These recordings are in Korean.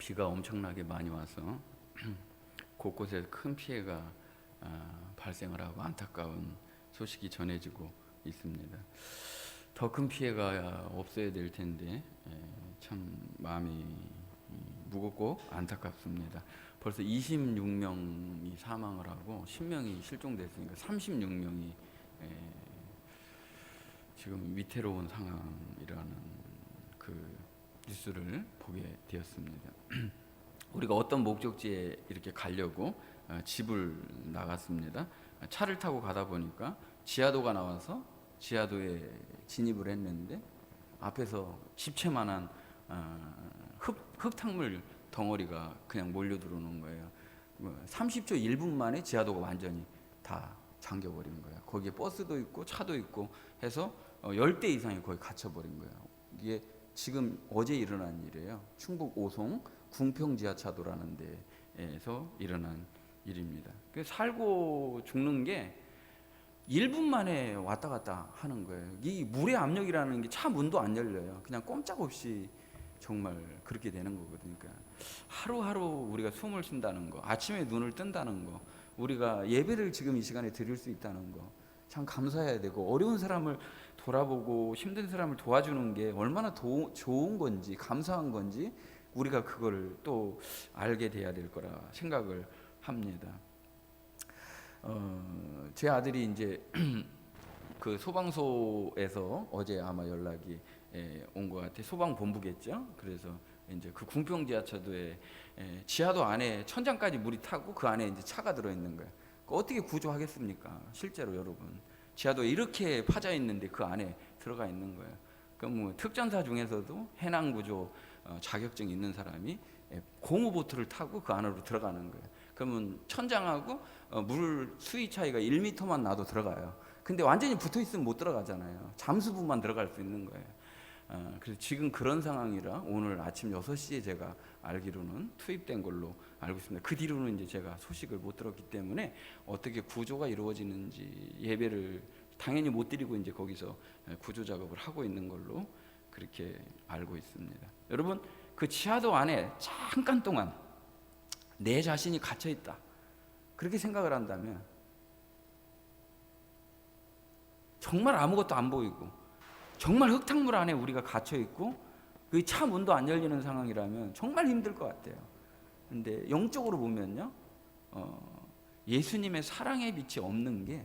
비가 엄청나게 많이 와서 곳곳에 큰 피해가 발생을 하고 안타까운 소식이 전해지고 있습니다. 더 큰 피해가 없어야 될 텐데 참 마음이 무겁고 안타깝습니다. 벌써 26명이 사망을 하고 10명이 실종됐으니까 36명이 지금 위태로운 상황이라는 그 뉴스를 보게 되었습니다. 우리가 어떤 목적지에 이렇게 가려고 집을 나갔습니다. 차를 타고 가다 보니까 지하도가 나와서 지하도에 진입을 했는데 앞에서 집채만한 흙탕물 덩어리가 그냥 몰려 들어오는 거예요. 30초 1분 만에 지하도가 완전히 다 잠겨버린 거예요. 거기에 버스도 있고 차도 있고 해서 10대 이상이 거의 갇혀버린 거예요. 이게 지금 어제 일어난 일이에요. 충북 오송 궁평 지하차도라는 데에서 일어난 일입니다. 살고 죽는 게 1분 만에 왔다 갔다 하는 거예요. 이 물의 압력이라는 게 차 문도 안 열려요. 그냥 꼼짝없이 정말 그렇게 되는 거거든요. 그러니까 하루하루 우리가 숨을 쉰다는 거, 아침에 눈을 뜬다는 거, 우리가 예배를 지금 이 시간에 드릴 수 있다는 거 참 감사해야 되고, 어려운 사람을 돌아보고 힘든 사람을 도와주는 게 얼마나 좋은 건지 감사한 건지 우리가 그걸 또 알게 돼야 될 거라 생각을 합니다. 제 아들이 이제 그 소방서에서 어제 아마 연락이 온 것 같아요. 소방본부겠죠. 그래서 이제 그 궁평 지하차도에 지하도 안에 천장까지 물이 타고 그 안에 이제 차가 들어 있는 거예요. 어떻게 구조하겠습니까? 실제로 여러분 지하도에 이렇게 파져 있는데 그 안에 들어가 있는 거예요. 그럼 뭐 특전사 중에서도 해난 구조 자격증 있는 사람이 고무보트를 타고 그 안으로 들어가는 거예요. 그러면 천장하고 물 수위 차이가 1m만 나도 들어가요. 근데 완전히 붙어 있으면 못 들어가잖아요. 잠수부만 들어갈 수 있는 거예요. 그래서 지금 그런 상황이라 오늘 아침 6시에 제가 알기로는 투입된 걸로 알고 있습니다. 그 뒤로는 이제 제가 소식을 못 들었기 때문에 어떻게 구조가 이루어지는지 예배를 당연히 못 드리고 이제 거기서 구조 작업을 하고 있는 걸로 그렇게 알고 있습니다. 여러분, 그 지하도 안에 잠깐 동안 내 자신이 갇혀 있다, 그렇게 생각을 한다면 정말 아무것도 안 보이고 정말 흙탕물 안에 우리가 갇혀 있고 그 차 문도 안 열리는 상황이라면 정말 힘들 것 같아요. 근데 영적으로 보면요, 예수님의 사랑의 빛이 없는 게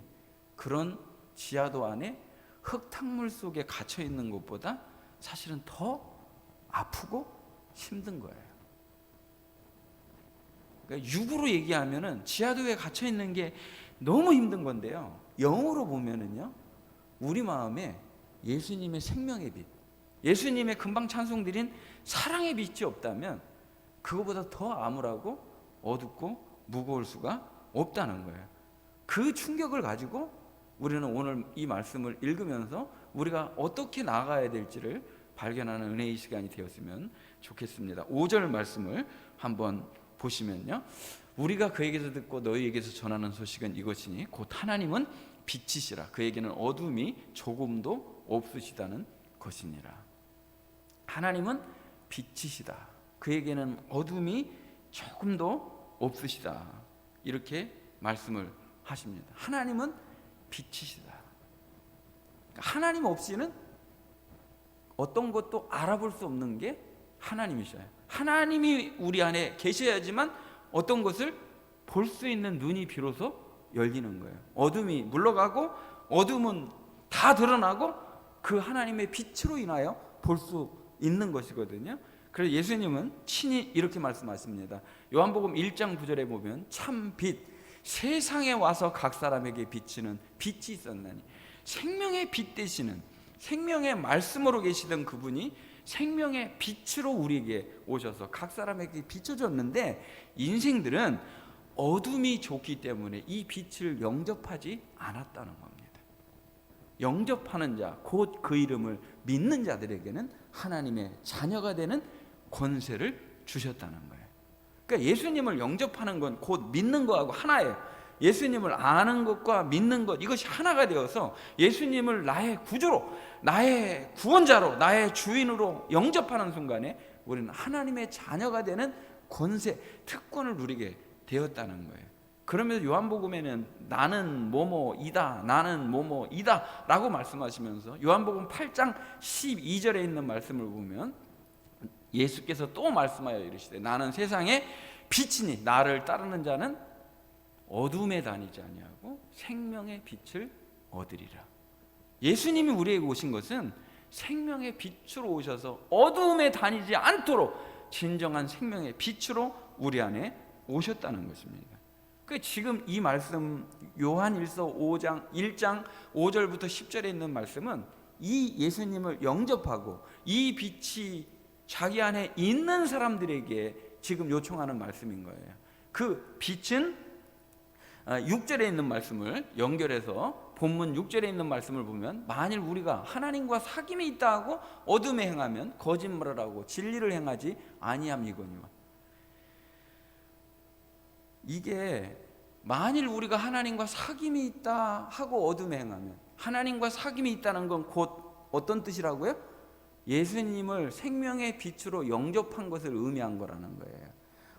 그런 지하도 안에 흙탕물 속에 갇혀 있는 것보다 사실은 더 아프고 힘든 거예요. 그러니까 육으로 얘기하면은 지하도에 갇혀 있는 게 너무 힘든 건데요, 영으로 보면은요, 우리 마음에 예수님의 생명의 빛, 예수님의 금방 찬송드린 사랑의 빛이 없다면 그거보다 더 암울하고 어둡고 무거울 수가 없다는 거예요. 그 충격을 가지고 우리는 오늘 이 말씀을 읽으면서 우리가 어떻게 나아가야 될지를 발견하는 은혜의 시간이 되었으면 좋겠습니다. 5절 말씀을 한번 보시면요, 우리가 그에게서 듣고 너희에게서 전하는 소식은 이것이니 곧 하나님은 빛이시라, 그에게는 어둠이 조금도 없으시다는 것이니라. 하나님은 빛이시다, 그에게는 어둠이 조금도 없으시다, 이렇게 말씀을 하십니다. 하나님은 빛이시다. 하나님 없이는 어떤 것도 알아볼 수 없는 게 하나님이셔요. 하나님이 우리 안에 계셔야지만 어떤 것을 볼 수 있는 눈이 비로소 열리는 거예요. 어둠이 물러가고 어둠은 다 드러나고 그 하나님의 빛으로 인하여 볼 수 있는 것이거든요. 그래서 예수님은 친히 이렇게 말씀하십니다. 요한복음 1장 9절에 보면 참 빛, 세상에 와서 각 사람에게 비치는 빛이 있었나니, 생명의 빛 되시는 생명의 말씀으로 계시던 그분이 생명의 빛으로 우리에게 오셔서 각 사람에게 비춰줬는데, 인생들은 어둠이 좋기 때문에 이 빛을 영접하지 않았다는 겁니다. 영접하는 자, 곧 그 이름을 믿는 자들에게는 하나님의 자녀가 되는 권세를 주셨다는 거예요. 그러니까 예수님을 영접하는 건 곧 믿는 거하고 하나예요. 예수님을 아는 것과 믿는 것, 이것이 하나가 되어서 예수님을 나의 구주로, 나의 구원자로, 나의 주인으로 영접하는 순간에 우리는 하나님의 자녀가 되는 권세, 특권을 누리게 되었다는 거예요. 그러면서 요한복음에는 나는 뭐뭐이다, 나는 뭐뭐이다 라고 말씀하시면서 요한복음 8장 12절에 있는 말씀을 보면 예수께서 또 말씀하여 이르시되 나는 세상의 빛이니 나를 따르는 자는 어둠에 다니지 아니하고 생명의 빛을 얻으리라. 예수님이 우리에게 오신 것은 생명의 빛으로 오셔서 어둠에 다니지 않도록 진정한 생명의 빛으로 우리 안에 오셨다는 것입니다. 그 지금 이 말씀 요한일서 1장 5절부터 10절에 있는 말씀은 이 예수님을 영접하고 이 빛이 자기 안에 있는 사람들에게 지금 요청하는 말씀인 거예요. 그 빛은 6절에 있는 말씀을 연결해서 본문 6절에 있는 말씀을 보면 만일 우리가 하나님과 사귐이 있다 하고 어둠에 행하면 거짓말을 하고 진리를 행하지 아니함이거니와. 이게 만일 우리가 하나님과 사귐이 있다 하고 어둠에 행하면, 하나님과 사귐이 있다는 건 곧 어떤 뜻이라고요? 예수님을 생명의 빛으로 영접한 것을 의미한 거라는 거예요.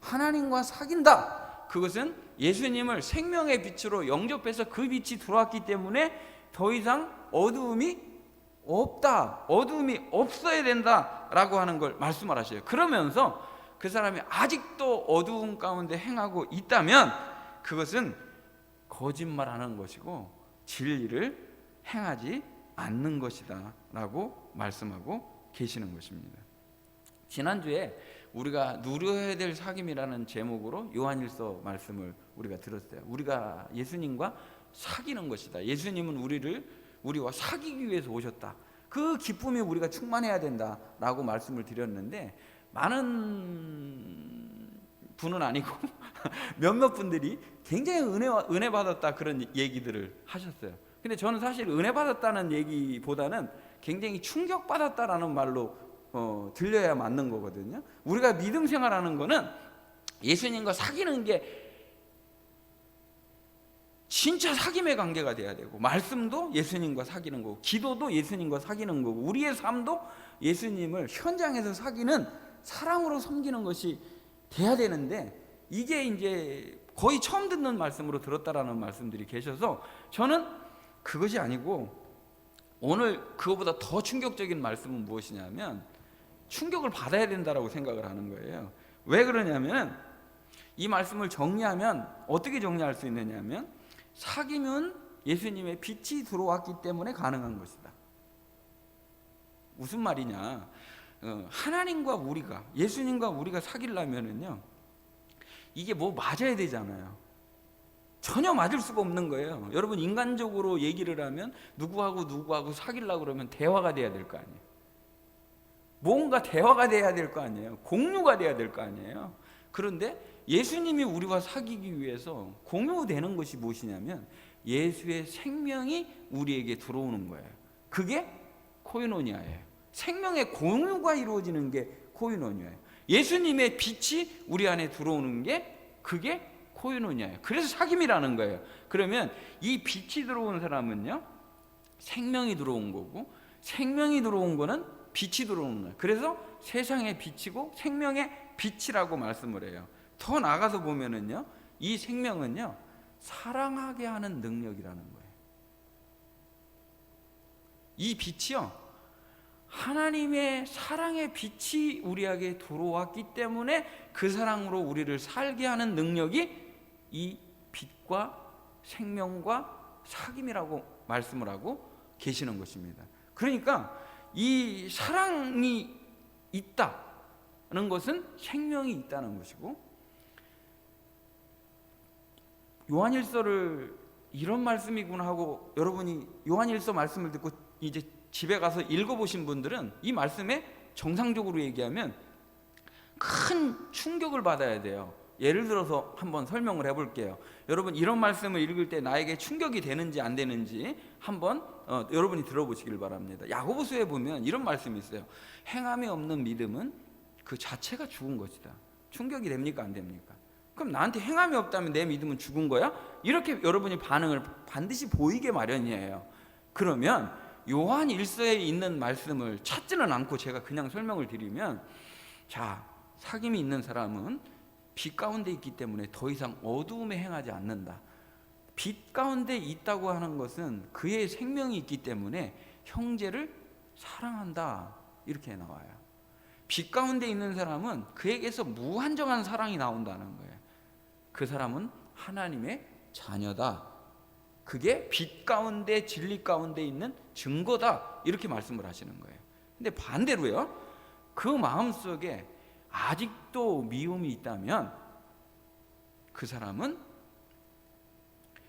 하나님과 사귄다, 그것은 예수님을 생명의 빛으로 영접해서 그 빛이 들어왔기 때문에 더 이상 어두움이 없다, 어두움이 없어야 된다라고 하는 걸 말씀을 하셔요. 그러면서 그 사람이 아직도 어두움 가운데 행하고 있다면 그것은 거짓말하는 것이고 진리를 행하지 않는 것이다 라고 말씀하고 계시는 것입니다. 지난주에 우리가 누려야 될 사귐이라는 제목으로 요한일서 말씀을 우리가 들었어요. 우리가 예수님과 사귀는 것이다. 예수님은 우리와 사귀기 위해서 오셨다. 그 기쁨이 우리가 충만해야 된다라고 말씀을 드렸는데 많은 분은 아니고 몇몇 분들이 굉장히 은혜 받았다 그런 얘기들을 하셨어요. 근데 저는 사실 은혜 받았다는 얘기보다는 굉장히 충격 받았다라는 말로 들려야 맞는 거거든요. 우리가 믿음 생활하는 거는 예수님과 사귀는 게 진짜 사귐의 관계가 돼야 되고, 말씀도 예수님과 사귀는 거고, 기도도 예수님과 사귀는 거고, 우리의 삶도 예수님을 현장에서 사귀는 사랑으로 섬기는 것이 돼야 되는데, 이게 이제 거의 처음 듣는 말씀으로 들었다라는 말씀들이 계셔서 저는 그것이 아니고 오늘 그거보다 더 충격적인 말씀은 무엇이냐면 충격을 받아야 된다라고 생각을 하는 거예요. 왜 그러냐면 이 말씀을 정리하면 어떻게 정리할 수 있느냐면 사귐은 예수님의 빛이 들어왔기 때문에 가능한 것이다. 무슨 말이냐? 하나님과 우리가, 예수님과 우리가 사귀려면은요, 이게 뭐 맞아야 되잖아요. 전혀 맞을 수가 없는 거예요. 여러분, 인간적으로 얘기를 하면 누구하고 사귀려고 그러면 대화가 돼야 될 거 아니에요. 뭔가 대화가 돼야 될 거 아니에요. 공유가 돼야 될 거 아니에요. 그런데 예수님이 우리와 사귀기 위해서 공유되는 것이 무엇이냐면 예수의 생명이 우리에게 들어오는 거예요. 그게 코이노니아예요. 생명의 공유가 이루어지는 게 코이노니아예요. 예수님의 빛이 우리 안에 들어오는 게 그게 코이노니아예요. 그래서 사귐이라는 거예요. 그러면 이 빛이 들어온 사람은요, 생명이 들어온 거고, 생명이 들어온 거는 빛이 들어오는 거예요. 그래서 세상의 빛이고 생명의 빛이라고 말씀을 해요. 더 나가서 보면은요, 이 생명은요, 사랑하게 하는 능력이라는 거예요. 이 빛이요, 하나님의 사랑의 빛이 우리에게 들어왔기 때문에 그 사랑으로 우리를 살게 하는 능력이 이 빛과 생명과 사귐이라고 말씀을 하고 계시는 것입니다. 그러니까 이 사랑이 있다는 것은 생명이 있다는 것이고, 요한일서를 이런 말씀이구나 하고 여러분이 요한일서 말씀을 듣고 이제 집에 가서 읽어보신 분들은 이 말씀에 정상적으로 얘기하면 큰 충격을 받아야 돼요. 예를 들어서 한번 설명을 해볼게요. 여러분, 이런 말씀을 읽을 때 나에게 충격이 되는지 안 되는지 한번 여러분이 들어보시길 바랍니다. 야고보서에 보면 이런 말씀이 있어요. 행함이 없는 믿음은 그 자체가 죽은 것이다. 충격이 됩니까, 안 됩니까? 그럼 나한테 행함이 없다면 내 믿음은 죽은 거야? 이렇게 여러분이 반응을 반드시 보이게 마련이에요. 그러면 요한 1서에 있는 말씀을 찾지는 않고 제가 그냥 설명을 드리면, 자, 사귐이 있는 사람은 빛 가운데 있기 때문에 더 이상 어두움에 행하지 않는다. 빛 가운데 있다고 하는 것은 그의 생명이 있기 때문에 형제를 사랑한다, 이렇게 나와요. 빛 가운데 있는 사람은 그에게서 무한정한 사랑이 나온다는 거예요. 그 사람은 하나님의 자녀다. 그게 빛 가운데 진리 가운데 있는 증거다, 이렇게 말씀을 하시는 거예요. 근데 반대로요, 그 마음속에 아직도 미움이 있다면 그 사람은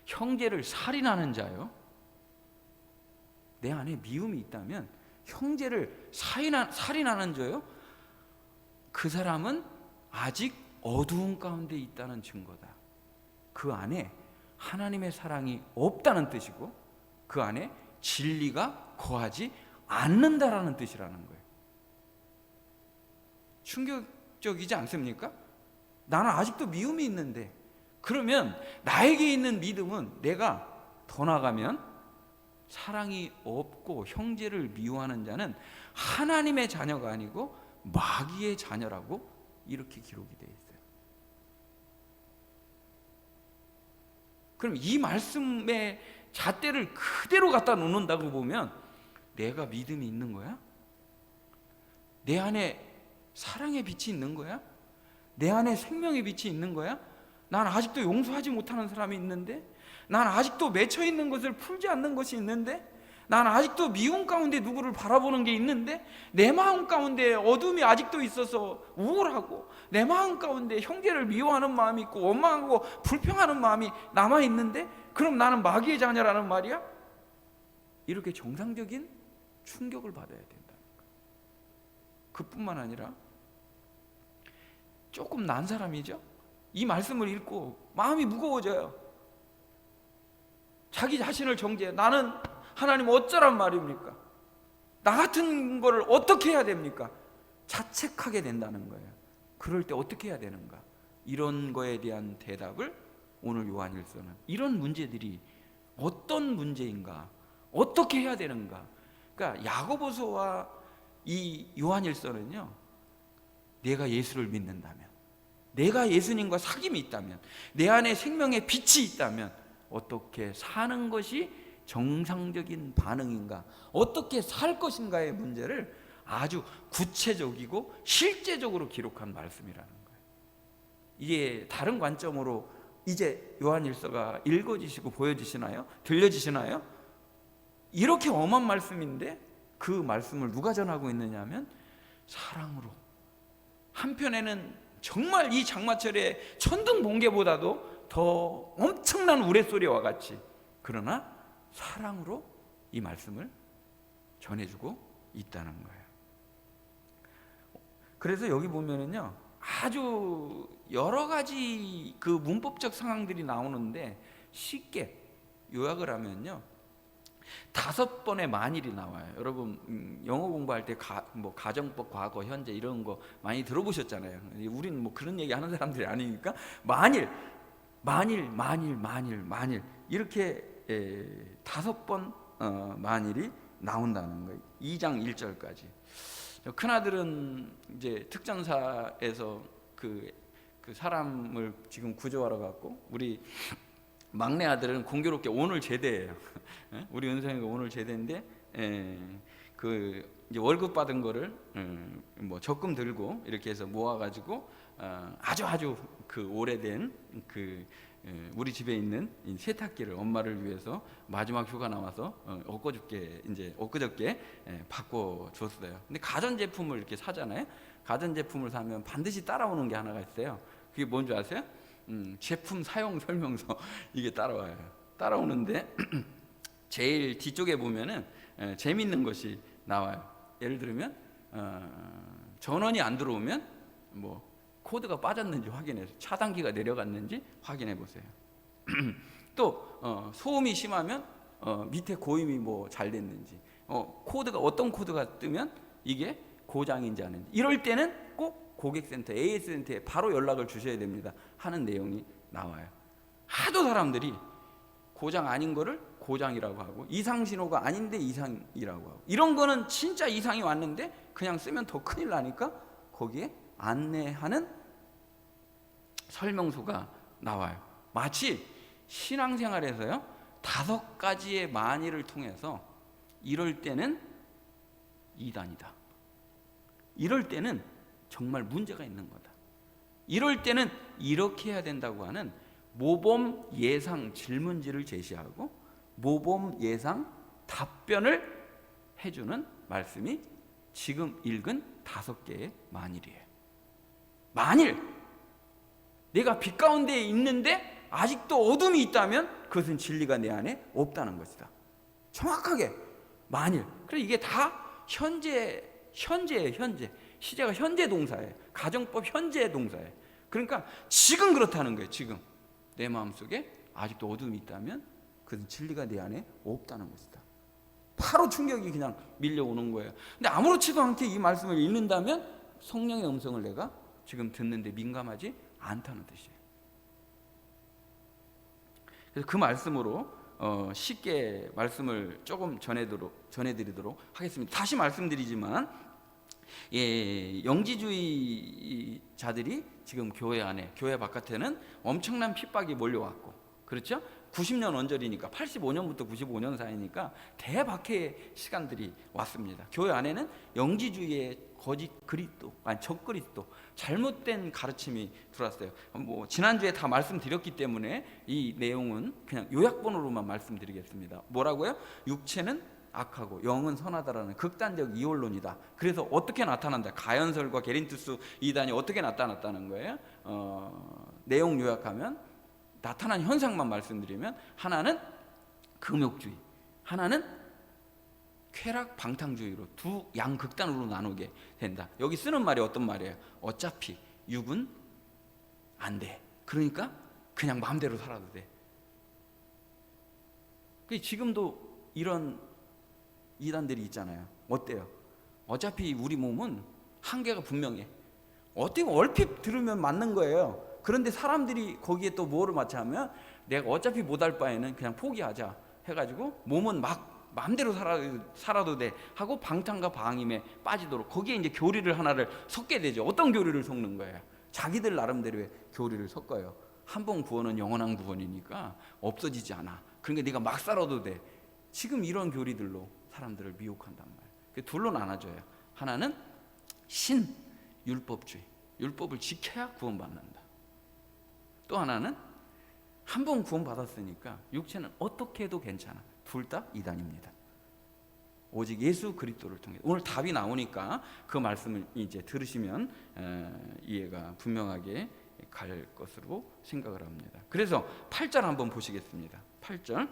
형제를 살인하는 자요. 내 안에 미움이 있다면 형제를 살인하는 자요. 그 사람은 아직 어두운 가운데 있다는 증거다. 그 안에 하나님의 사랑이 없다는 뜻이고 그 안에 진리가 거하지 않는다라는 뜻이라는 거예요. 충격적이지 않습니까? 나는 아직도 미움이 있는데, 그러면 나에게 있는 믿음은 내가 더 나가면 사랑이 없고 형제를 미워하는 자는 하나님의 자녀가 아니고 마귀의 자녀라고 이렇게 기록이 되어 있어요. 그럼 이 말씀의 잣대를 그대로 갖다 놓는다고 보면 내가 믿음이 있는 거야? 내 안에 사랑의 빛이 있는 거야? 내 안에 생명의 빛이 있는 거야? 난 아직도 용서하지 못하는 사람이 있는데, 난 아직도 맺혀 있는 것을 풀지 않는 것이 있는데, 난 아직도 미움 가운데 누구를 바라보는 게 있는데, 내 마음 가운데 어둠이 아직도 있어서 우울하고, 내 마음 가운데 형제를 미워하는 마음이 있고 원망하고 불평하는 마음이 남아있는데, 그럼 나는 마귀의 자녀라는 말이야? 이렇게 정상적인 충격을 받아야 된다. 그뿐만 아니라 조금 난 사람이죠. 이 말씀을 읽고 마음이 무거워져요. 자기 자신을 정죄해. 나는 하나님 어쩌란 말입니까? 나 같은 거를 어떻게 해야 됩니까? 자책하게 된다는 거예요. 그럴 때 어떻게 해야 되는가? 이런 거에 대한 대답을 오늘 요한일서는, 이런 문제들이 어떤 문제인가, 어떻게 해야 되는가. 그러니까 야고보서와 이 요한일서는요, 내가 예수를 믿는다면, 내가 예수님과 사귐이 있다면, 내 안에 생명의 빛이 있다면 어떻게 사는 것이 정상적인 반응인가, 어떻게 살 것인가의 문제를 아주 구체적이고 실제적으로 기록한 말씀이라는 거예요. 이게 다른 관점으로 이제 요한일서가 읽어지시고 보여지시나요? 들려지시나요? 이렇게 엄한 말씀인데 그 말씀을 누가 전하고 있느냐 하면 사랑으로. 한편에는 정말 이 장마철의 천둥 번개보다도 더 엄청난 우레소리와 같이, 그러나 사랑으로 이 말씀을 전해주고 있다는 거예요. 그래서 여기 보면은요, 아주 여러 가지 그 문법적 상황들이 나오는데 쉽게 요약을 하면요, 5번의 만일이 나와요. 여러분 영어 공부할 때 가정법, 과거, 현재 이런 거 많이 들어보셨잖아요. 우리는 뭐 그런 얘기 하는 사람들이 아니니까 만일 이렇게 5번 만일이 나온다는 거예요. 2장 1절까지. 큰아들은 이제 특전사에서 그 사람을 지금 구조하러 갔고, 우리 막내 아들은 공교롭게 오늘 제대예요. 우리 은성이가 오늘 제대인데, 그 이제 월급 받은 거를 뭐 적금 들고 이렇게 해서 모아가지고 아주 그 오래된 그 우리 집에 있는 세탁기를 엄마를 위해서 마지막 휴가 나와서 엊그저께 바꿔 줬어요. 근데 가전 제품을 이렇게 사잖아요. 가전 제품을 사면 반드시 따라오는 게 하나가 있어요. 그게 뭔지 아세요? 제품 사용 설명서 이게 따라오는데 제일 뒤쪽에 보면은 재밌는 것이 나와요. 예를 들면 전원이 안 들어오면 뭐 코드가 빠졌는지 확인해서 차단기가 내려갔는지 확인해 보세요. 또 소음이 심하면 밑에 고임이 뭐 잘 됐는지, 코드가 어떤 코드가 뜨면 이게 고장인지 아닌지, 이럴 때는 꼭 고객센터 AS센터에 바로 연락을 주셔야 됩니다 하는 내용이 나와요. 하도 사람들이 고장 아닌 거를 고장이라고 하고 이상 신호가 아닌데 이상이라고 하고, 이런 거는 진짜 이상이 왔는데 그냥 쓰면 더 큰일 나니까 거기에 안내하는 설명서가 나와요. 마치 신앙생활에서요 5가지의 만일을 통해서 이럴 때는 이단이다, 이럴 때는 정말 문제가 있는 거다, 이럴 때는 이렇게 해야 된다고 하는 모범 예상 질문지를 제시하고 모범 예상 답변을 해주는 말씀이 지금 읽은 5개의 만일이에요. 만일 내가 빛 가운데 있는데 아직도 어둠이 있다면 그것은 진리가 내 안에 없다는 것이다. 정확하게 만일. 그래 이게 다 현재예요. 현재. 시제가 현재 동사예요. 가정법 현재 동사예요. 그러니까 지금 그렇다는 거예요. 지금 내 마음속에 아직도 어둠이 있다면 그것은 진리가 내 안에 없다는 것이다. 바로 충격이 그냥 밀려오는 거예요. 근데 아무렇지도 않게 이 말씀을 읽는다면 성령의 음성을 내가 지금 듣는데 민감하지 않다는 뜻이에요. 그래서 그 말씀으로 쉽게 말씀을 조금 전해드리도록 하겠습니다. 다시 말씀드리지만 영지주의자들이 지금 교회 안에, 교회 바깥에는 엄청난 핍박이 몰려왔고, 그렇죠? 90년 언저리니까 85년부터 95년 사이니까 대박해의 시간들이 왔습니다. 교회 안에는 영지주의의 거짓 그리스도, 적그리스도, 잘못된 가르침이 들어왔어요. 지난주에 다 말씀드렸기 때문에 이 내용은 그냥 요약본으로만 말씀드리겠습니다. 뭐라고요? 육체는 악하고 영은 선하다라는 극단적 이원론이다. 그래서 어떻게 나타난다? 가연설과 게린투스 이단이 어떻게 나타났다는 거예요? 내용 요약하면 나타난 현상만 말씀드리면, 하나는 금욕주의, 하나는 쾌락 방탕주의로 두 양극단으로 나누게 된다. 여기 쓰는 말이 어떤 말이에요? 어차피 육은 안 돼. 그러니까 그냥 마음대로 살아도 돼. 지금도 이런 이단들이 있잖아요. 어때요? 어차피 우리 몸은 한계가 분명해. 어떻게 얼핏 들으면 맞는 거예요. 그런데 사람들이 거기에 또 뭐를 맞춰하면 내가 어차피 못할 바에는 그냥 포기하자 해가지고 몸은 막 마음대로 살아도 돼 하고 방탕과 방임에 빠지도록 거기에 이제 교리를 하나를 섞게 되죠. 어떤 교리를 섞는 거예요? 자기들 나름대로의 교리를 섞어요. 한 번 구원은 영원한 구원이니까 없어지지 않아. 그러니까 네가 막 살아도 돼. 지금 이런 교리들로 사람들을 미혹한단 말이에요. 둘로 나눠져요. 하나는 율법주의. 율법을 지켜야 구원받는다. 또 하나는 한 번 구원받았으니까 육체는 어떻게 해도 괜찮아. 둘 다 이단입니다. 오직 예수 그리스도를 통해. 오늘 답이 나오니까 그 말씀을 이제 들으시면 이해가 분명하게 갈 것으로 생각을 합니다. 그래서 8절 한번 보시겠습니다. 8절.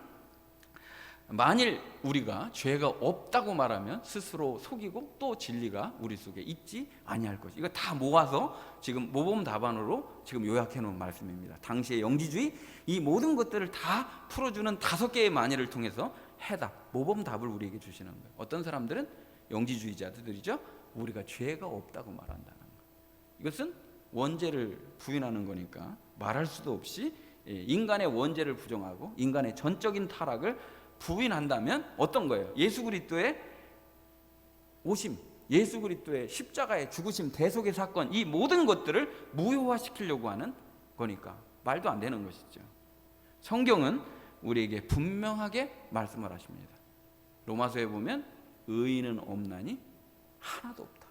만일 우리가 죄가 없다고 말하면 스스로 속이고 또 진리가 우리 속에 있지 아니할 것이. 이거 다 모아서 지금 모범 답안으로 지금 요약해 놓은 말씀입니다. 당시의 영지주의 이 모든 것들을 다 풀어주는 5개의 만일을 통해서 해답, 모범 답을 우리에게 주시는 거예요. 어떤 사람들은 영지주의자들이죠. 우리가 죄가 없다고 말한다는 거예요. 이것은 원죄를 부인하는 거니까 말할 수도 없이 인간의 원죄를 부정하고 인간의 전적인 타락을 부인한다면 어떤 거예요? 예수 그리스도의 오심, 예수 그리스도의 십자가의 죽으심, 대속의 사건, 이 모든 것들을 무효화시키려고 하는 거니까 말도 안 되는 것이죠. 성경은 우리에게 분명하게 말씀을 하십니다. 로마서에 보면 의인은 없나니 하나도 없다.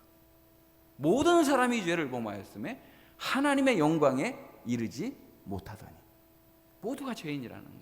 모든 사람이 죄를 범하였음에 하나님의 영광에 이르지 못하더니. 모두가 죄인이라는 거예요.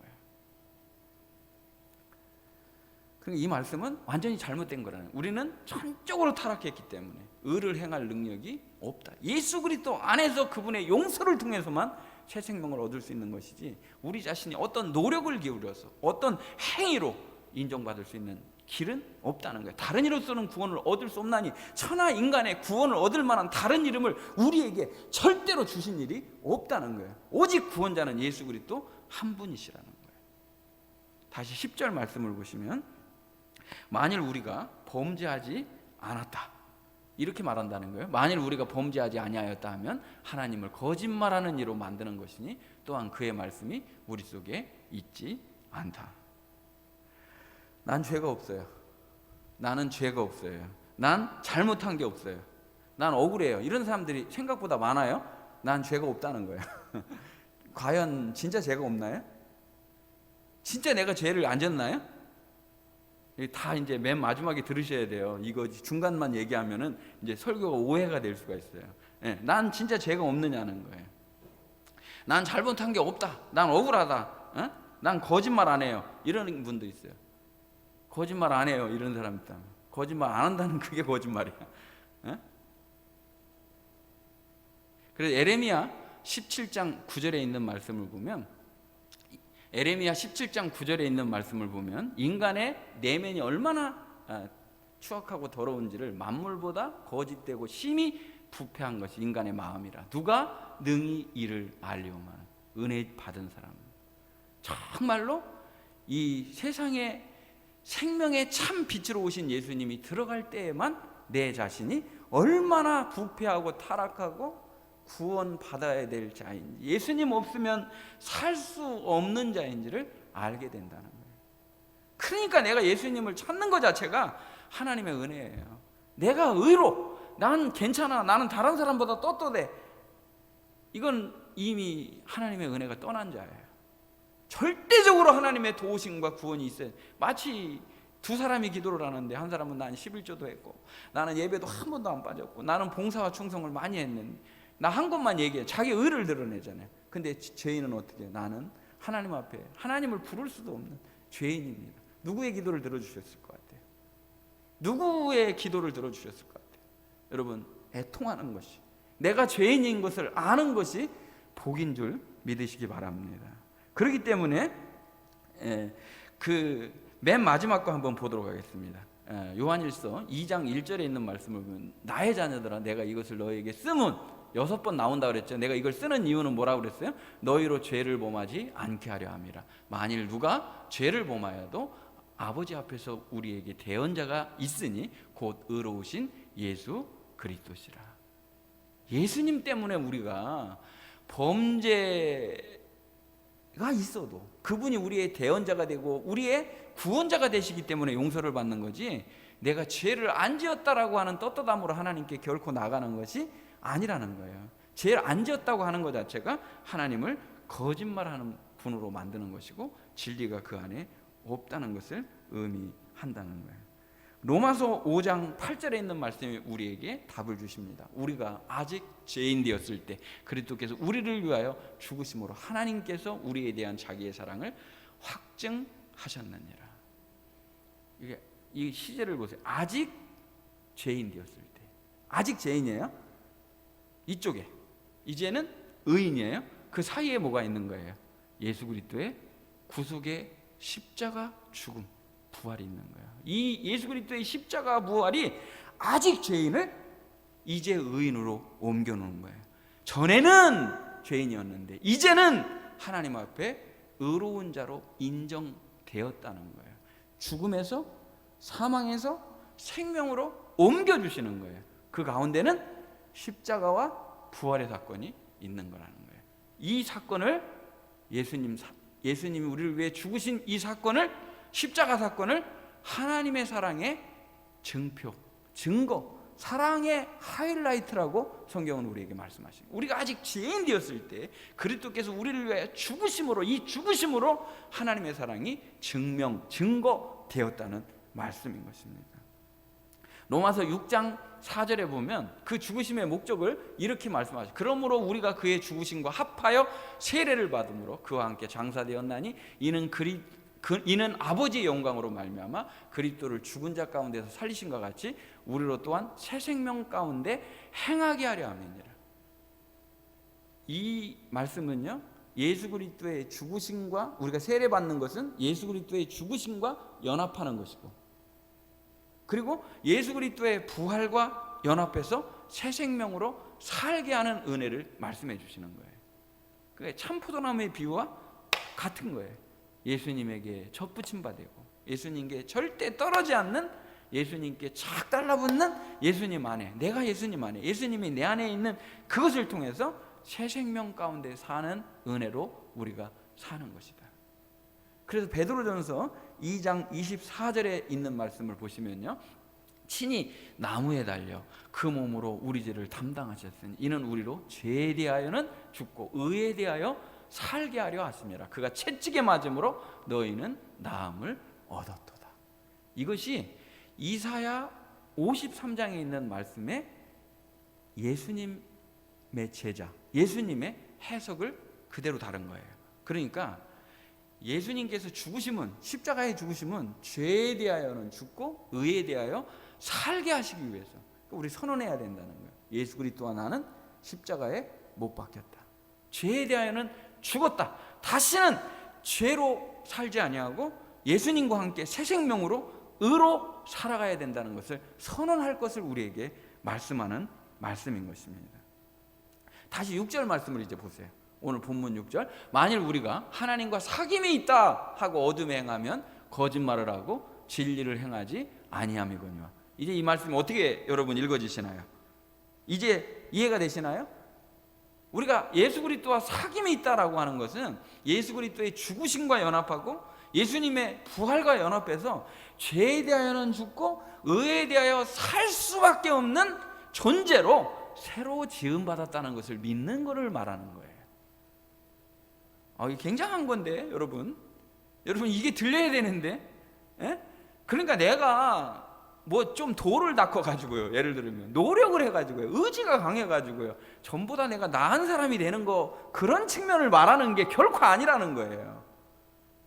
이 말씀은 완전히 잘못된 거라는. 우리는 전적으로 타락했기 때문에 의를 행할 능력이 없다. 예수 그리스도 안에서 그분의 용서를 통해서만 새 생명을 얻을 수 있는 것이지, 우리 자신이 어떤 노력을 기울여서 어떤 행위로 인정받을 수 있는 길은 없다는 거예요. 다른 이로서는 구원을 얻을 수 없나니 천하 인간의 구원을 얻을 만한 다른 이름을 우리에게 절대로 주신 일이 없다는 거예요. 오직 구원자는 예수 그리스도 한 분이시라는 거예요. 다시 10절 말씀을 보시면 만일 우리가 범죄하지 않았다 이렇게 말한다는 거예요. 만일 우리가 범죄하지 아니하였다 하면 하나님을 거짓말하는 이로 만드는 것이니 또한 그의 말씀이 우리 속에 있지 않다. 난 죄가 없어요. 나는 죄가 없어요. 난 잘못한 게 없어요. 난 억울해요. 이런 사람들이 생각보다 많아요. 난 죄가 없다는 거예요. 과연 진짜 죄가 없나요? 진짜 내가 죄를 안 졌나요? 다 이제 맨 마지막에 들으셔야 돼요. 이거 중간만 얘기하면은 이제 설교가 오해가 될 수가 있어요. 예, 난 진짜 죄가 없느냐는 거예요. 난 잘못한 게 없다. 난 억울하다. 난 거짓말 안 해요. 이러는 분도 있어요. 거짓말 안 해요. 이런 사람 있다. 거짓말 안 한다는 그게 거짓말이야. 그래서 에레미야 17장 9절에 있는 말씀을 보면, 에레미야 17장 9절에 있는 말씀을 보면 인간의 내면이 얼마나 추악하고 더러운지를 만물보다 거짓되고 심히 부패한 것이 인간의 마음이라 누가 능히 이를 알리오만. 은혜 받은 사람, 정말로 이 세상에 생명의 참 빛으로 오신 예수님이 들어갈 때에만 내 자신이 얼마나 부패하고 타락하고 구원받아야 될 자인지, 예수님 없으면 살 수 없는 자인지를 알게 된다는 거예요. 그러니까 내가 예수님을 찾는 것 자체가 하나님의 은혜예요. 내가 의로, 난 괜찮아, 나는 다른 사람보다 떳떳해, 이건 이미 하나님의 은혜가 떠난 자예요. 절대적으로 하나님의 도우심과 구원이 있어요. 마치 두 사람이 기도를 하는데 한 사람은 난 11조도 했고, 나는 예배도 한 번도 안 빠졌고, 나는 봉사와 충성을 많이 했는데, 나 한 것만 얘기해. 자기 의를 드러내잖아요. 근데 죄인은 어떻게 해요? 나는 하나님 앞에 하나님을 부를 수도 없는 죄인입니다. 누구의 기도를 들어주셨을 것 같아요? 누구의 기도를 들어주셨을 것 같아요? 여러분, 애통하는 것이, 내가 죄인인 것을 아는 것이 복인 줄 믿으시기 바랍니다. 그렇기 때문에 그 맨 마지막 거 한번 보도록 하겠습니다. 요한일서 2장 1절에 있는 말씀을 보면, 나의 자녀들아 내가 이것을 너에게 쓰면, 6번 나온다 그랬죠. 내가 이걸 쓰는 이유는 뭐라고 그랬어요? 너희로 죄를 범하지 않게 하려 함이라. 만일 누가 죄를 범하여도 아버지 앞에서 우리에게 대언자가 있으니 곧 의로우신 예수 그리스도시라. 예수님 때문에 우리가 범죄가 있어도 그분이 우리의 대언자가 되고 우리의 구원자가 되시기 때문에 용서를 받는 거지, 내가 죄를 안 지었다라고 하는 떳떳함으로 하나님께 결코 나가는 것이 아니라는 거예요. 죄를 안 지었다고 하는 것 자체가 하나님을 거짓말하는 분으로 만드는 것이고 진리가 그 안에 없다는 것을 의미한다는 거예요. 로마서 5장 8절에 있는 말씀이 우리에게 답을 주십니다. 우리가 아직 죄인 되었을 때 그리스도께서 우리를 위하여 죽으심으로 하나님께서 우리에 대한 자기의 사랑을 확증하셨느니라. 이게 이 시제를 보세요. 아직 죄인 되었을 때, 아직 죄인이에요. 이쪽에 이제는 의인이에요. 그 사이에 뭐가 있는 거예요? 예수 그리스도의 구속의 십자가 죽음, 부활이 있는 거예요. 이 예수 그리스도의 십자가 부활이 아직 죄인을 이제 의인으로 옮겨놓은 거예요. 전에는 죄인이었는데 이제는 하나님 앞에 의로운 자로 인정되었다는 거예요. 죽음에서, 사망에서 생명으로 옮겨주시는 거예요. 그 가운데는 십자가와 부활의 사건이 있는 거라는 거예요. 이 사건을 예수님이 우리를 위해 죽으신 이 사건을, 십자가 사건을 하나님의 사랑의 증표, 증거, 사랑의 하이라이트라고 성경은 우리에게 말씀하십니다. 우리가 아직 죄인 되었을 때 그리스도께서 우리를 위하여 죽으심으로, 이 죽으심으로 하나님의 사랑이 증거되었다는 말씀인 것입니다. 로마서 6장 4절에 보면 그 죽으심의 목적을 이렇게 말씀하죠. 그러므로 우리가 그의 죽으심과 합하여 세례를 받음으로 그와 함께 장사되었나니 이는 아버지의 영광으로 말미암아 그리스도를 죽은 자 가운데서 살리신과 같이 우리로 또한 새 생명 가운데 행하게 하려 함이니라. 이 말씀은요, 예수 그리스도의 죽으심과, 우리가 세례 받는 것은 예수 그리스도의 죽으심과 연합하는 것이고, 그리고 예수 그리스도의 부활과 연합해서 새 생명으로 살게 하는 은혜를 말씀해 주시는 거예요. 그게 참포도나무의 비유와 같은 거예요. 예수님에게 젖붙임 바 되고 예수님께 절대 떨어지 않는, 예수님께 착 달라붙는 예수님 안에, 내가 예수님 안에, 예수님이 내 안에 있는 그것을 통해서 새 생명 가운데 사는 은혜로 우리가 사는 것이다. 그래서 베드로전서 2장 24절에 있는 말씀을 보시면요, 친히 나무에 달려 그 몸으로 우리 죄를 담당하셨으니 이는 우리로 죄에 대하여는 죽고 의에 대하여 살게 하려 하심이라. 그가 채찍에 맞음으로 너희는 나음을 얻었도다. 이것이 이사야 53장에 있는 말씀에 예수님의 제자, 예수님의 해석을 그대로 다른 거예요. 그러니까 예수님께서 죽으심은, 십자가의 죽으심은 죄에 대하여는 죽고 의에 대하여 살게 하시기 위해서 우리 선언해야 된다는 거예요. 예수 그리스도와 나는 십자가에 못 박혔다. 죄에 대하여는 죽었다. 다시는 죄로 살지 아니하고 예수님과 함께 새 생명으로 의로 살아가야 된다는 것을 선언할 것을 우리에게 말씀하는 말씀인 것입니다. 다시 6절 말씀을 이제 보세요. 오늘 본문 6절. 만일 우리가 하나님과 사귐이 있다 하고 어둠에 행하면 거짓말을 하고 진리를 행하지 아니함이거니와. 이제 이 말씀이 어떻게 여러분 읽어지시나요? 이제 이해가 되시나요? 우리가 예수 그리스도와 사귐이 있다라고 하는 것은 예수 그리스도의 죽으심과 연합하고 예수님의 부활과 연합해서 죄에 대하여는 죽고 의에 대하여 살 수밖에 없는 존재로 새로 지음받았다는 것을 믿는 것을 말하는 거예요. 이게 굉장한 건데 여러분 이게 들려야 되는데, 예? 그러니까 내가 뭐 좀 도를 닦아가지고요, 예를 들면 노력을 해가지고요, 의지가 강해가지고요, 전부 다 내가 나은 사람이 되는 거, 그런 측면을 말하는 게 결코 아니라는 거예요.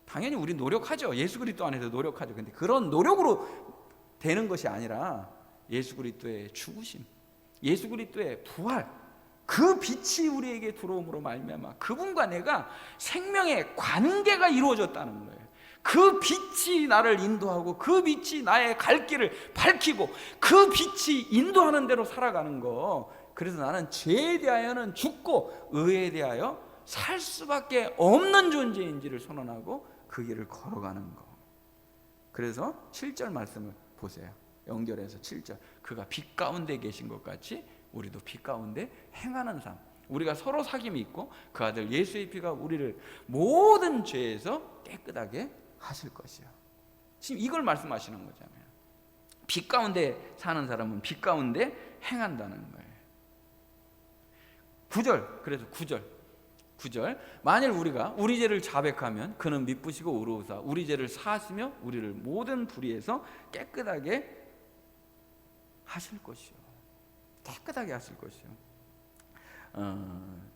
당연히 우리 노력하죠. 예수 그리스도 안에서 노력하죠. 근데 그런 노력으로 되는 것이 아니라 예수 그리스도의 죽으심, 예수 그리스도의 부활, 그 빛이 우리에게 들어옴으로 말미암아 그분과 내가 생명의 관계가 이루어졌다는 거예요. 그 빛이 나를 인도하고 그 빛이 나의 갈 길을 밝히고 그 빛이 인도하는 대로 살아가는 거. 그래서 나는 죄에 대하여는 죽고 의에 대하여 살 수밖에 없는 존재인지를 선언하고 그 길을 걸어가는 거. 그래서 7절 말씀을 보세요. 연결해서 7절. 그가 빛 가운데 계신 것 같이 우리도 빛 가운데 행하는 삶. 우리가 서로 사귐이 있고 그 아들 예수의 피가 우리를 모든 죄에서 깨끗하게 하실 것이요. 지금 이걸 말씀하시는 거잖아요. 빛 가운데 사는 사람은 빛 가운데 행한다는 거예요. 9절. 그래서 9절. 만일 우리가 우리 죄를 자백하면 그는 미쁘시고 의로우사 우리 죄를 사하시며 우리를 모든 불의에서 깨끗하게 하실 것이요. 깨끗하게 하실 것이요.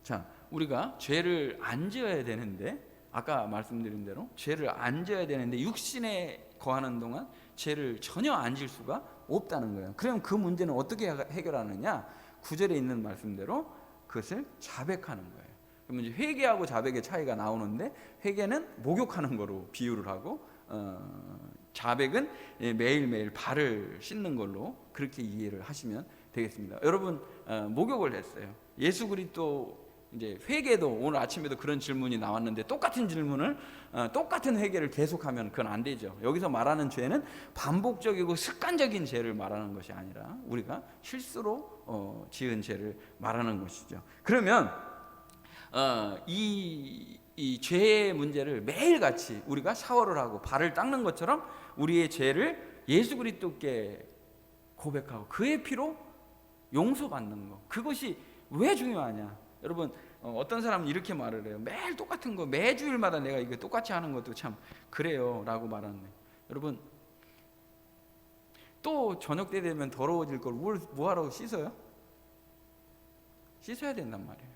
자, 우리가 죄를 안 지어야 되는데, 아까 말씀드린 대로 죄를 안 지어야 되는데 육신에 거하는 동안 죄를 전혀 안 질 수가 없다는 거예요. 그럼 그 문제는 어떻게 해결하느냐? 9절에 있는 말씀대로 그것을 자백하는 거예요. 그러면 이제 회개하고 자백의 차이가 나오는데, 회개는 목욕하는 거로 비유를 하고 자백은 매일매일 발을 씻는 걸로 그렇게 이해를 하시면 되겠습니다. 여러분, 목욕을 했어요. 예수 그리스도 이제 회개도 오늘 아침에도 그런 질문이 나왔는데, 똑같은 질문을 똑같은 회개를 계속하면 그건 안 되죠. 여기서 말하는 죄는 반복적이고 습관적인 죄를 말하는 것이 아니라 우리가 실수로 지은 죄를 말하는 것이죠. 그러면 이 죄의 문제를 매일같이 우리가 샤워를 하고 발을 닦는 것처럼 우리의 죄를 예수 그리스도께 고백하고 그의 피로 용서받는 거, 그것이 왜 중요하냐? 여러분, 어떤 사람은 이렇게 말을 해요. 매일 똑같은 거, 매주일마다 내가 이거 똑같이 하는 것도 참 그래요 라고 말하는 거예요. 여러분, 또 저녁 때 되면 더러워질 걸 뭐하러 씻어요? 씻어야 된단 말이에요.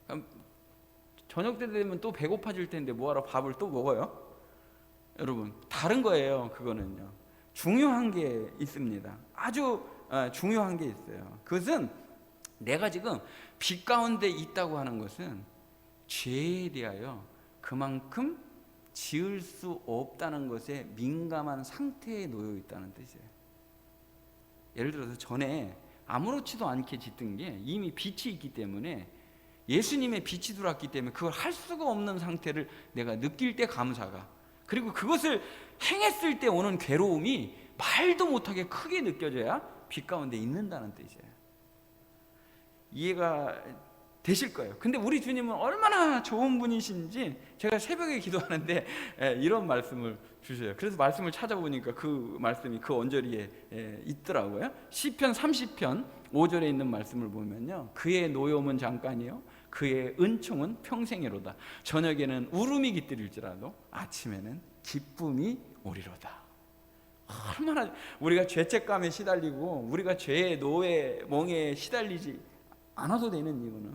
그럼 저녁 때 되면 또 배고파질 텐데 뭐하러 밥을 또 먹어요? 여러분, 다른 거예요. 그거는요, 중요한 게 있습니다. 아주 중요한 게 있어요. 그것은 내가 지금 빛 가운데 있다고 하는 것은 죄에 대하여 그만큼 지을 수 없다는 것에 민감한 상태에 놓여 있다는 뜻이에요. 예를 들어서 전에 아무렇지도 않게 짓던 게 이미 빛이 있기 때문에, 예수님의 빛이 들어왔기 때문에 그걸 할 수가 없는 상태를 내가 느낄 때 감사가, 그리고 그것을 행했을 때 오는 괴로움이 말도 못하게 크게 느껴져야 빛 가운데 있는다는 뜻이에요. 이해가 되실 거예요. 근데 우리 주님은 얼마나 좋은 분이신지 제가 새벽에 기도하는데 이런 말씀을 주셔요. 그래서 말씀을 찾아보니까 그 말씀이 그 언저리에 있더라고요. 시편 30편 5절에 있는 말씀을 보면요, 그의 노여움은 잠깐이요 그의 은총은 평생이로다. 저녁에는 울음이 깃들일지라도 아침에는 기쁨이 오리로다. 얼마나 우리가 죄책감에 시달리고 우리가 죄의 노예 멍에 시달리지 않아도 되는 이유는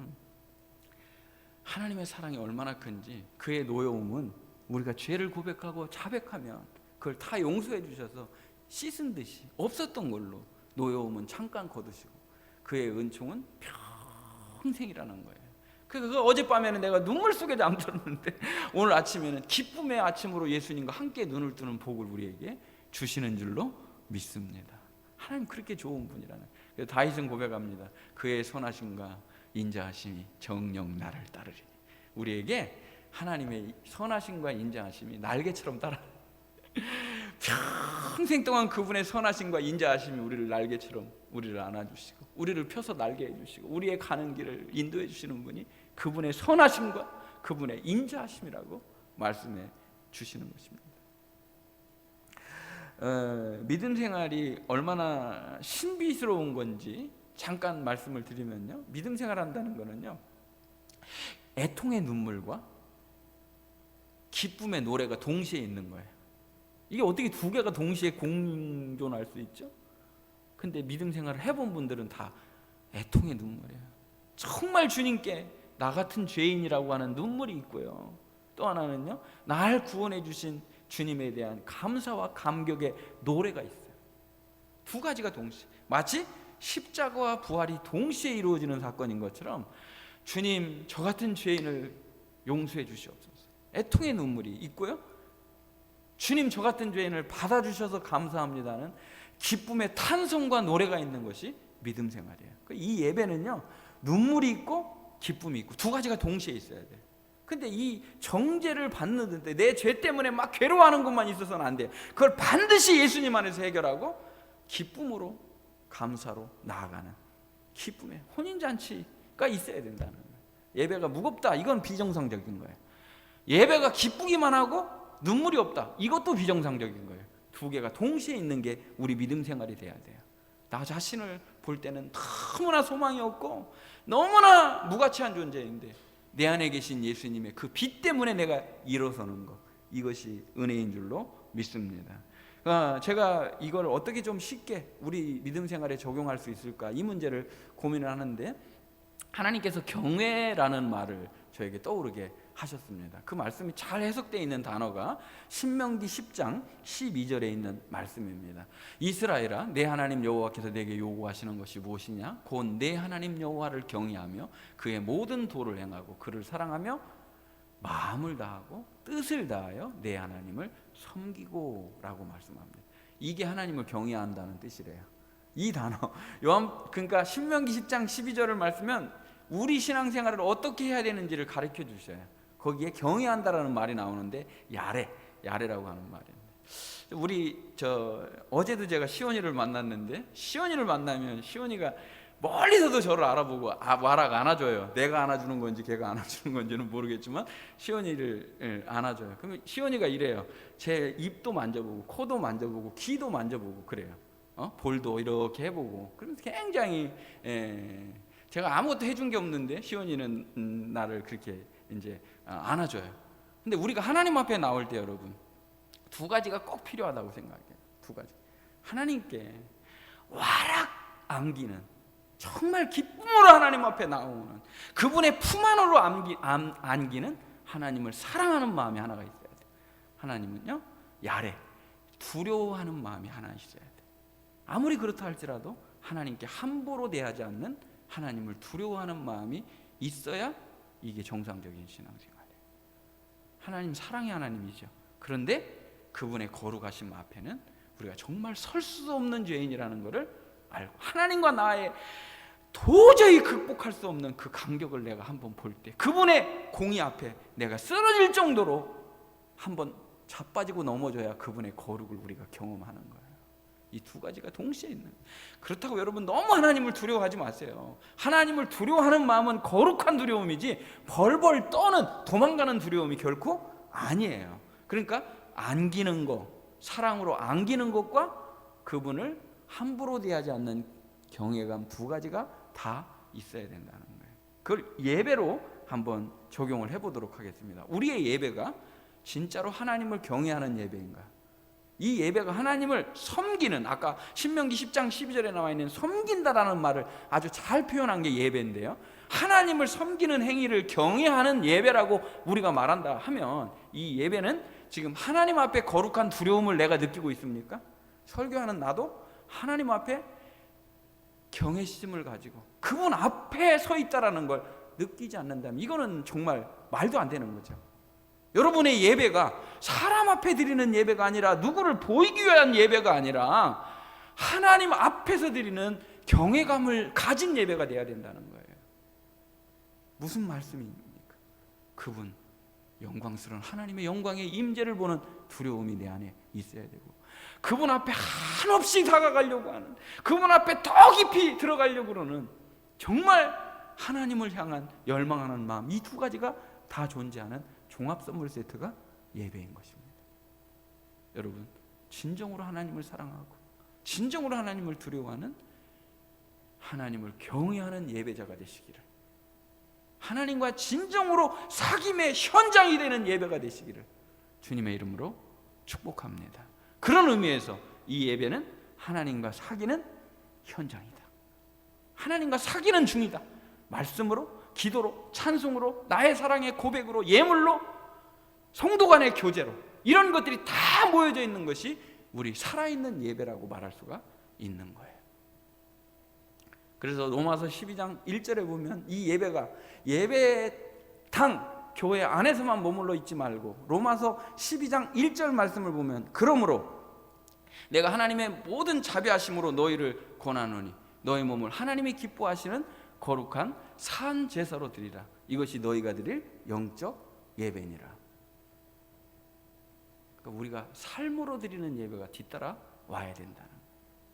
하나님의 사랑이 얼마나 큰지, 그의 노여움은 우리가 죄를 고백하고 자백하면 그걸 다 용서해 주셔서 씻은 듯이 없었던 걸로 노여움은 잠깐 거두시고 그의 은총은 평생이라는 거예요. 그 어젯밤에는 내가 눈물 속에 잠들었는데 오늘 아침에는 기쁨의 아침으로 예수님과 함께 눈을 뜨는 복을 우리에게 주시는 줄로 믿습니다. 하나님 그렇게 좋은 분이라는. 그래서 다윗은 고백합니다. 그의 선하심과 인자하심이 정녕 나를 따르리니. 우리에게 하나님의 선하심과 인자하심이 날개처럼 따라 평생 동안 그분의 선하심과 인자하심이 우리를 날개처럼 우리를 안아주시고 우리를 펴서 날게 해주시고 우리의 가는 길을 인도해 주시는 분이 그분의 선하심과 그분의 인자하심이라고 말씀해 주시는 것입니다. 믿음 생활이 얼마나 신비스러운 건지 잠깐 말씀을 드리면요, 믿음 생활한다는 거는요, 애통의 눈물과 기쁨의 노래가 동시에 있는 거예요. 이게 어떻게 두 개가 동시에 공존할 수 있죠? 근데 믿음 생활을 해본 분들은 다 애통의 눈물이에요. 정말 주님께 나 같은 죄인이라고 하는 눈물이 있고요, 또 하나는요, 날 구원해 주신 주님에 대한 감사와 감격의 노래가 있어요. 두 가지가 동시에, 마치 십자가와 부활이 동시에 이루어지는 사건인 것처럼 주님 저 같은 죄인을 용서해 주시옵소서, 애통의 눈물이 있고요, 주님 저 같은 죄인을 받아주셔서 감사합니다는 기쁨의 탄성과 노래가 있는 것이 믿음 생활이에요. 이 예배는요, 눈물이 있고 기쁨이 있고 두 가지가 동시에 있어야 돼요. 근데 이 정죄를 받는데 내 죄 때문에 막 괴로워하는 것만 있어서는 안 돼요. 그걸 반드시 예수님 안에서 해결하고 기쁨으로 감사로 나아가는 기쁨의 혼인잔치가 있어야 된다는 거예요. 예배가 무겁다, 이건 비정상적인 거예요. 예배가 기쁘기만 하고 눈물이 없다, 이것도 비정상적인 거예요. 두 개가 동시에 있는 게 우리 믿음 생활이 돼야 돼요. 나 자신을 볼 때는 너무나 소망이 없고 너무나 무가치한 존재인데 내 안에 계신 예수님의 그 빛 때문에 내가 일어서는 것, 이것이 은혜인 줄로 믿습니다. 제가 이걸 어떻게 좀 쉽게 우리 믿음 생활에 적용할 수 있을까, 이 문제를 고민을 하는데 하나님께서 경외라는 말을 저에게 떠오르게 하셨습니다. 그 말씀이 잘 해석되어 있는 단어가 신명기 10장 12절에 있는 말씀입니다. 이스라엘아, 내 하나님 여호와께서 내게 요구하시는 것이 무엇이냐? 곧 내 하나님 여호와를 경외하며 그의 모든 도를 행하고 그를 사랑하며 마음을 다하고 뜻을 다하여 내 하나님을 섬기고 라고 말씀합니다. 이게 하나님을 경외한다는 뜻이래요. 이 단어 그러니까 신명기 10장 12절을 말씀은 우리 신앙생활을 어떻게 해야 되는지를 가르쳐 주셔요. 거기에 경외한다라는 말이 나오는데 야레라고 하는 말입니다. 우리 어제도 제가 시온이를 만났는데, 시온이를 만나면 시온이가 멀리서도 저를 알아보고 와락 안아줘요. 내가 안아주는 건지 걔가 안아주는 건지는 모르겠지만 시온이를 안아줘요. 그러면 시온이가 이래요. 제 입도 만져보고 코도 만져보고 귀도 만져보고 그래요. 볼도 이렇게 해보고. 그러면서 굉장히 제가 아무것도 해준 게 없는데 시온이는 나를 그렇게 이제 안아줘요. 근데 우리가 하나님 앞에 나올 때 여러분, 두 가지가 꼭 필요하다고 생각해요. 두 가지. 하나님께 와락 안기는, 정말 기쁨으로 하나님 앞에 나오는, 그분의 품 안으로 안기는 하나님을 사랑하는 마음이 하나가 있어야 돼요. 하나님은요, 야레, 두려워하는 마음이 하나 있어야 돼요. 아무리 그렇다 할지라도 하나님께 함부로 대하지 않는, 하나님을 두려워하는 마음이 있어야 이게 정상적인 신앙생활이에요. 하나님 사랑의 하나님이죠. 그런데 그분의 거룩하심 앞에는 우리가 정말 설 수 없는 죄인이라는 것을 알고, 하나님과 나의 도저히 극복할 수 없는 그 간격을 내가 한번 볼 때, 그분의 공의 앞에 내가 쓰러질 정도로 한번 자빠지고 넘어져야 그분의 거룩을 우리가 경험하는 거예요. 이 두 가지가 동시에 있는. 그렇다고 여러분 너무 하나님을 두려워하지 마세요. 하나님을 두려워하는 마음은 거룩한 두려움이지 벌벌 떠는 도망가는 두려움이 결코 아니에요. 그러니까 안기는 것, 사랑으로 안기는 것과 그분을 함부로 대하지 않는 경외감 두 가지가 다 있어야 된다는 거예요. 그걸 예배로 한번 적용을 해보도록 하겠습니다. 우리의 예배가 진짜로 하나님을 경외하는 예배인가? 이 예배가 하나님을 섬기는, 아까 신명기 10장 12절에 나와 있는 섬긴다라는 말을 아주 잘 표현한 게 예배인데요, 하나님을 섬기는 행위를 경외하는 예배라고 우리가 말한다 하면 이 예배는 지금 하나님 앞에 거룩한 두려움을 내가 느끼고 있습니까? 설교하는 나도 하나님 앞에 경외심을 가지고 그분 앞에 서 있다라는 걸 느끼지 않는다면 이거는 정말 말도 안 되는 거죠. 여러분의 예배가 사람 앞에 드리는 예배가 아니라, 누구를 보이기 위한 예배가 아니라 하나님 앞에서 드리는 경외감을 가진 예배가 돼야 된다는 거예요. 무슨 말씀입니까? 그분 영광스러운 하나님의 영광의 임재를 보는 두려움이 내 안에 있어야 되고, 그분 앞에 한없이 다가가려고 하는, 그분 앞에 더 깊이 들어가려고 그러는, 정말 하나님을 향한 열망하는 마음, 이 두 가지가 다 존재하는 종합 선물 세트가 예배인 것입니다. 여러분, 진정으로 하나님을 사랑하고 진정으로 하나님을 두려워하는, 하나님을 경외하는 예배자가 되시기를, 하나님과 진정으로 사귐의 현장이 되는 예배가 되시기를 주님의 이름으로 축복합니다. 그런 의미에서 이 예배는 하나님과 사귀는 현장이다. 하나님과 사귀는 중이다. 말씀으로, 기도로, 찬송으로, 나의 사랑의 고백으로, 예물로, 성도 간의 교제로, 이런 것들이 다 모여져 있는 것이 우리 살아있는 예배라고 말할 수가 있는 거예요. 그래서 로마서 12장 1절에 보면 이 예배가 예배당, 교회 안에서만 머물러 있지 말고, 로마서 12장 1절 말씀을 보면, 그러므로 내가 하나님의 모든 자비하심으로 너희를 권하노니 너희 몸을 하나님이 기뻐하시는 거룩한 산 제사로 드리라. 이것이 너희가 드릴 영적 예배니라. 그러니까 우리가 삶으로 드리는 예배가 뒤따라 와야 된다는,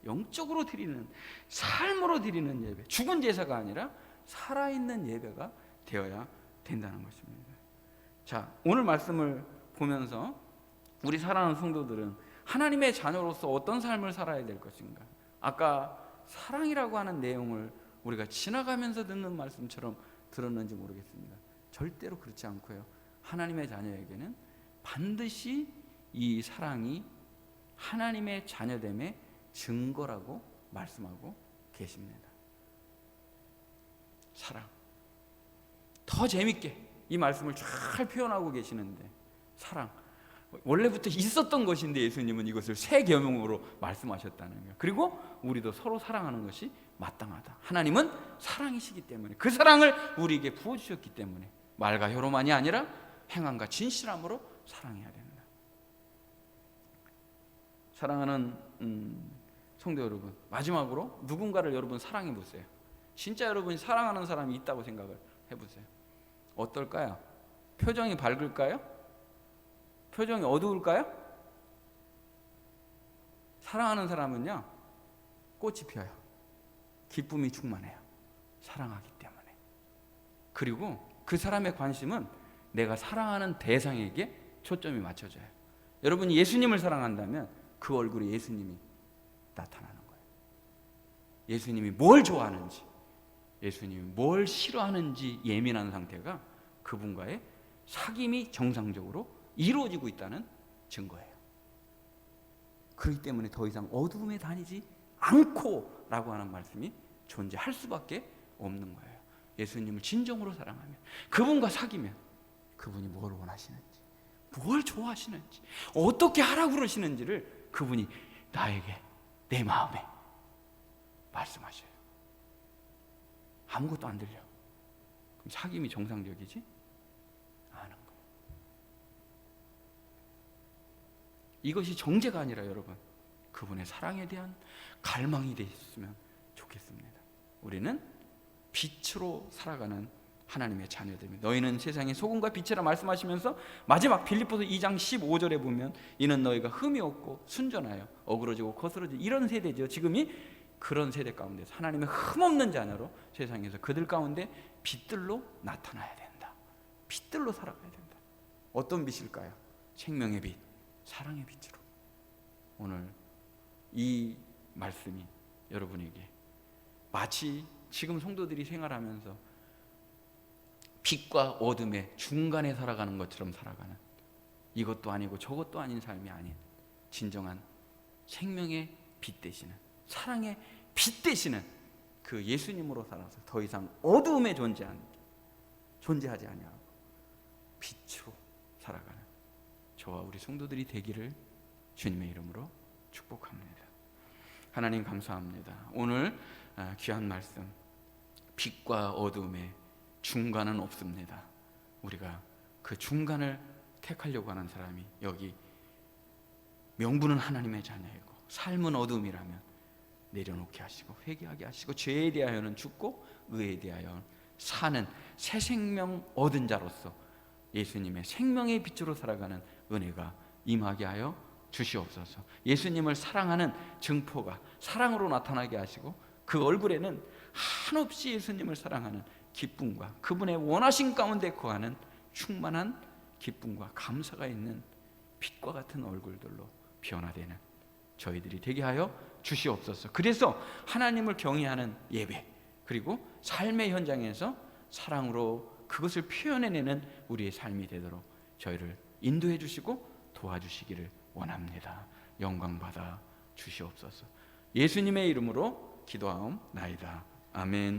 영적으로 드리는, 삶으로 드리는 예배, 죽은 제사가 아니라 살아있는 예배가 되어야 된다는 것입니다. 자, 오늘 말씀을 보면서 우리 사랑하는 성도들은 하나님의 자녀로서 어떤 삶을 살아야 될 것인가? 아까 사랑이라고 하는 내용을 우리가 지나가면서 듣는 말씀처럼 들었는지 모르겠습니다. 절대로 그렇지 않고요, 하나님의 자녀에게는 반드시 이 사랑이 하나님의 자녀됨의 증거라고 말씀하고 계십니다. 사랑, 더 재밌게 이 말씀을 잘 표현하고 계시는데, 사랑 원래부터 있었던 것인데 예수님은 이것을 새 계명으로 말씀하셨다는 거예요. 그리고 우리도 서로 사랑하는 것이 마땅하다. 하나님은 사랑이시기 때문에, 그 사랑을 우리에게 부어주셨기 때문에 말과 혀로만이 아니라 행함과 진실함으로 사랑해야 된다. 사랑하는 성도 여러분, 마지막으로 누군가를 여러분 사랑해 보세요. 진짜 여러분이 사랑하는 사람이 있다고 생각을 해보세요. 어떨까요? 표정이 밝을까요? 표정이 어두울까요? 사랑하는 사람은요, 꽃이 피어요. 기쁨이 충만해요. 사랑하기 때문에. 그리고 그 사람의 관심은 내가 사랑하는 대상에게 초점이 맞춰져요. 여러분이 예수님을 사랑한다면 그 얼굴에 예수님이 나타나는 거예요. 예수님이 뭘 좋아하는지, 예수님이 뭘 싫어하는지 예민한 상태가 그분과의 사귐이 정상적으로 이루어지고 있다는 증거예요. 그렇기 때문에 더 이상 어두움에 다니지 않고 라고 하는 말씀이 존재할 수밖에 없는 거예요. 예수님을 진정으로 사랑하면, 그분과 사귀면 그분이 뭘 원하시는지, 뭘 좋아하시는지, 어떻게 하라고 그러시는지를 그분이 나에게, 내 마음에 말씀하셔요. 아무것도 안 들려. 그럼 사귐이 정상적이지 않은 거예요. 이것이 정죄가 아니라 여러분, 그분의 사랑에 대한 갈망이 되었으면 좋겠습니다. 우리는 빛으로 살아가는 하나님의 자녀들입니다. 너희는 세상의 소금과 빛이라 말씀하시면서 마지막 빌립보서 2장 15절에 보면 이는 너희가 흠이 없고 순전하여 어그러지고 거스러지 이런 세대죠. 지금이 그런 세대 가운데서 하나님의 흠없는 자녀로 세상에서 그들 가운데 빛들로 나타나야 된다. 빛들로 살아가야 된다. 어떤 빛일까요? 생명의 빛, 사랑의 빛으로. 오늘 이 말씀이 여러분에게 마치 지금 성도들이 생활하면서 빛과 어둠의 중간에 살아가는 것처럼 살아가는, 이것도 아니고 저것도 아닌 삶이 아닌 진정한 생명의 빛 되시는, 사랑의 빛 되시는 그 예수님으로 살아서 더 이상 어두움에 존재하지 아니하고 빛으로 살아가는 저와 우리 성도들이 되기를 주님의 이름으로 축복합니다. 하나님 감사합니다. 오늘 귀한 말씀, 빛과 어둠의 중간은 없습니다. 우리가 그 중간을 택하려고 하는 사람이 여기 명분은 하나님의 자녀이고 삶은 어둠이라면 내려놓게 하시고 회개하게 하시고 죄에 대하여는 죽고 의에 대하여 사는 새 생명 얻은 자로서 예수님의 생명의 빛으로 살아가는 은혜가 임하게 하여 주시옵소서. 예수님을 사랑하는 증포가 사랑으로 나타나게 하시고 그 얼굴에는 한없이 예수님을 사랑하는 기쁨과 그분의 원하신 가운데 거하는 충만한 기쁨과 감사가 있는 빛과 같은 얼굴들로 변화되는 저희들이 되게 하여 주시옵소서. 그래서 하나님을 경외하는 예배, 그리고 삶의 현장에서 사랑으로 그것을 표현해내는 우리의 삶이 되도록 저희를 인도해 주시고 도와주시기를 원합니다. 영광 받아 주시옵소서. 예수님의 이름으로 기도하옵나이다. 아멘.